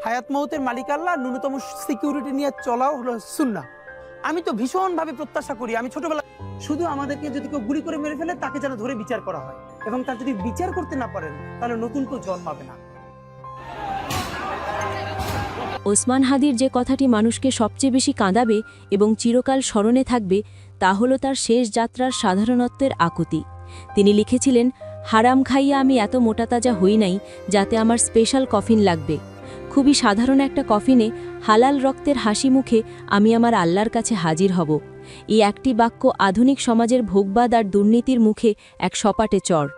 হায়াত মৌতের মালিক আল্লাহ, ন্যূনতম সিকিউরিটি নিয়ে চলাও হলো সুন্নাহ। আমি তো ভীষণভাবে প্রত্যাশা করি, আমি ছোটবেলা শুধু আমাদেরকে যদি কেউ গুলি করে মেরে ফেলে তাকে যেন ধরে বিচার করা হয়, এবং তার যদি বিচার করতে না পারেন তাহলে নতুন কেউ জন্মাবে না। ওসমান হাদির যে কথাটি মানুষকে সবচেয়ে বেশি কাঁদাবে এবং চিরকাল স্মরণে থাকবে তা হলো তার শেষ যাত্রার সাধারণত্বের আকুতি। তিনি লিখেছিলেন, হারাম খাইয়া আমি এত মোটাতাজা হই নাই যাতে আমার স্পেশাল কফিন লাগবে। খুবই সাধারণ একটা কফিনে হালাল রক্তের হাসি মুখে আমি আমার আল্লাহর কাছে হাজির হব। এই একটি বাক্য আধুনিক সমাজের ভোগবাদ আর দুর্নীতির মুখে এক সপাটে চড়।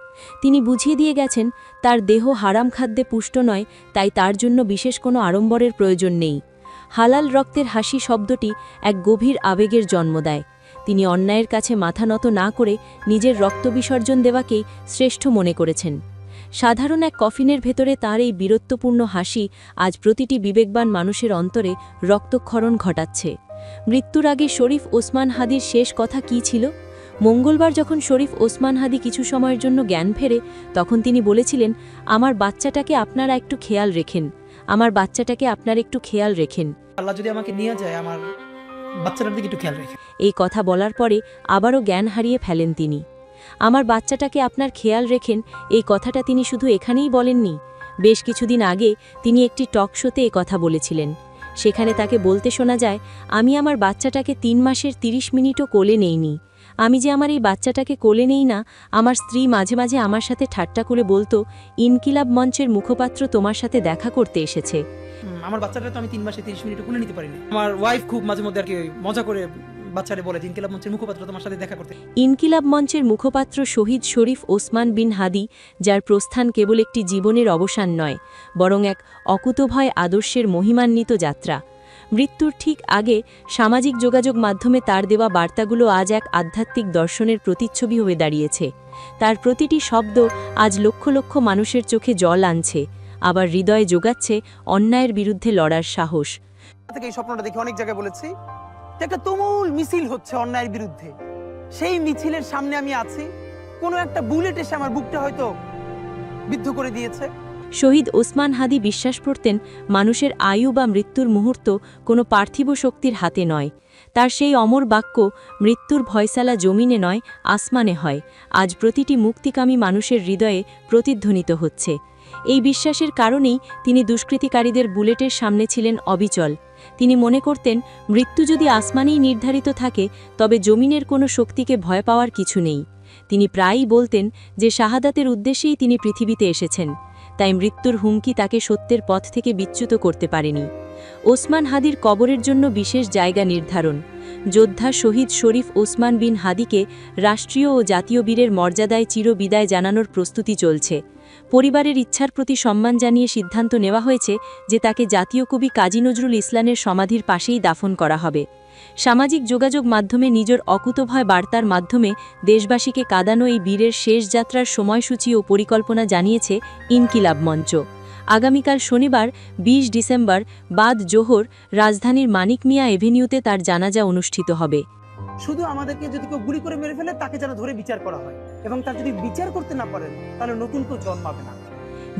তিনি বুঝিয়ে দিয়ে গেছেন তার দেহ হারাম খাদ্যে পুষ্ট নয়, তাই তার জন্য বিশেষ কোনো আড়ম্বরের প্রয়োজন নেই। হালাল রক্তের হাসি শব্দটি এক গভীর আবেগের জন্ম দেয়। তিনি অন্যায়ের কাছে মাথা নত না করে নিজের রক্ত বিসর্জন দেওয়াকেই শ্রেষ্ঠ মনে করেছেন। সাধারণ এক কফিনের ভেতরে তার এই বীরত্বপূর্ণ হাসি আজ প্রতিটি বিবেকবান মানুষের অন্তরে রক্তক্ষরণ ঘটাচ্ছে। মৃত্যুর আগে শরীফ ওসমান হাদির শেষ কথা কী ছিল? মঙ্গলবার যখন শরীফ ওসমান হাদি কিছু সময়ের জন্য জ্ঞান ফেরে, তখন তিনি বলেছিলেন, আমার বাচ্চাটাকে আপনারা একটু খেয়াল রেখেন, আমার বাচ্চাটাকে আপনারা একটু খেয়াল রেখেন। আল্লাহ যদি আমাকে নিয়ে যায়, আমার বাচ্চাটার দিকে একটু খেয়াল রেখে। এই কথা বলার পরে আবারও জ্ঞান হারিয়ে ফেলেন তিনি। আমার বাচ্চাটাকে আপনার খেয়াল রেখেন, এই কথাটা তিনি শুধু এখানেই বলেননি। বেশ কিছুদিন আগে তিনি একটি টক শোতে কথা বলেছিলেন। সেখানে তাকে বলতে শোনা যায়, আমি আমার বাচ্চাটাকে 3 মাসের 30 মিনিটও কোলে নেইনি। আমি যে আমার এই বাচ্চাটাকে কোলে নেই না, আমার স্ত্রী মাঝে মাঝে আমার সাথে ঠাট্টা করে বলতো, ইনকিলাব মঞ্চের মুখপাত্র তোমার সাথে দেখা করতে এসেছে। আমার বাচ্চাটা তো আমি 3 মাসে 30 মিনিট কোলে নিতে পারিনি। আমার ওয়াইফ খুব মাঝে মধ্যে আর কি মজা করে বাচ্চারে বলে, ইনকিলাব মঞ্চের মুখপাত্র তোমার সাথে দেখা করতে। ইনকিলাব মঞ্চের মুখপাত্র শহীদ শরীফ ওসমান বিন হাদি, যার প্রস্থান কেবল একটি জীবনের অবসান নয়, বরং এক অকুতোভয় আদর্শের মহিমান্বিত যাত্রা। মৃত্যুর ঠিক আগে সামাজিক যোগাযোগ মাধ্যমে তার দেওয়া বার্তাগুলো আজ এক আধ্যাত্মিক দর্শনের প্রতিচ্ছবি হয়ে দাঁড়িয়েছে। তার প্রতিটি শব্দ আজ লক্ষ লক্ষ মানুষের চোখে জল আনছে, আবার হৃদয়ে যোগাচ্ছে অন্যায়ের বিরুদ্ধে লড়ার সাহস। থেকে এই স্বপ্নটা দেখে অনেক জায়গায় বলেছি, একটা তুমুল মিছিল হচ্ছে অন্যায়ের বিরুদ্ধে। সেই মিছিলের সামনে আমি আছি, কোনো একটা বুলেট এসে আমার বুকটা হয়তো বিদ্ধ করে দিয়েছে। শহীদ ওসমান হাদি বিশ্বাস করতেন, মানুষের আয়ু বা মৃত্যুর মুহূর্ত কোনো পার্থিব শক্তির হাতে নয়। তার সেই অমর বাক্য, মৃত্যুর ভয়সালা জমিনে নয় আসমানে হয়, আজ প্রতিটি মুক্তিকামী মানুষের হৃদয়ে প্রতিধ্বনিত হচ্ছে। এই বিশ্বাসের কারণেই তিনি দুষ্কৃতিকারীদের বুলেটের সামনে ছিলেন অবিচল। তিনি মনে করতেন, মৃত্যু যদি আসমানেই নির্ধারিত থাকে, তবে জমিনের কোনো শক্তিকে ভয় পাওয়ার কিছু নেই। তিনি প্রায়ই বলতেন যে শাহাদাতের উদ্দেশ্যেই তিনি পৃথিবীতে এসেছেন, তাই মৃত্যুর হুমকি তাকে সত্যের পথ থেকে বিচ্যুত করতে পারেনি। ওসমান হাদির কবরের জন্য বিশেষ জায়গা নির্ধারণ। যোদ্ধা শহীদ শরীফ ওসমান বিন হাদিকে রাষ্ট্রীয় ও জাতীয় বীরের মর্যাদায় চিরবিদায় জানানোর প্রস্তুতি চলছে। পরিবারের ইচ্ছার প্রতি সম্মান জানিয়ে সিদ্ধান্ত নেওয়া হয়েছে যে তাকে জাতীয় কবি কাজী নজরুল ইসলামের সমাধির পাশেই দাফন করা হবে। সামাজিক যোগাযোগ মাধ্যমে নিজের অকুতোভয় বার্তার মাধ্যমে দেশবাসীকে কাঁদানো এই বীরের শেষ যাত্রার সময়সূচি ও পরিকল্পনা জানিয়েছে ইনকিলাব মঞ্চ। আগামীকাল শনিবার 20 ডিসেম্বর বাদ জোহর রাজধানীর মানিক মিয়া এভিনিউতে তার জানাজা অনুষ্ঠিত হবে। শুধু আমাদেরকে যদি কেউ গুলি করে মেরে ফেলে তাকে যেন ধরে বিচার করা হয়, এবং তার যদি বিচার করতে না পারেন তাহলে নতুন কেউ জন্মাবে না।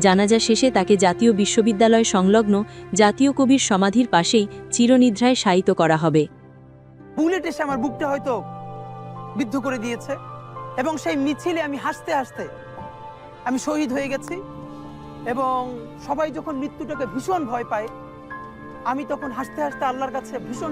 জানাজা শেষে তাকে জাতীয় বিশ্ববিদ্যালয় সংলগ্ন জাতীয় কবির সমাধির পাশেই চিরনিদ্রায় শায়িত করা হবে। বুলেট এসে আমার বুকটা হয়তো বিদ্ধ করে দিয়েছে, এবং সেই মিছিলে আমি হাসতে হাসতে আমি শহীদ হয়ে গেছি। এবং সবাই যখন মৃত্যুটাকে ভীষণ ভয় পায়, আমি তখন হাসতে হাসতে আল্লাহর কাছে ভীষণ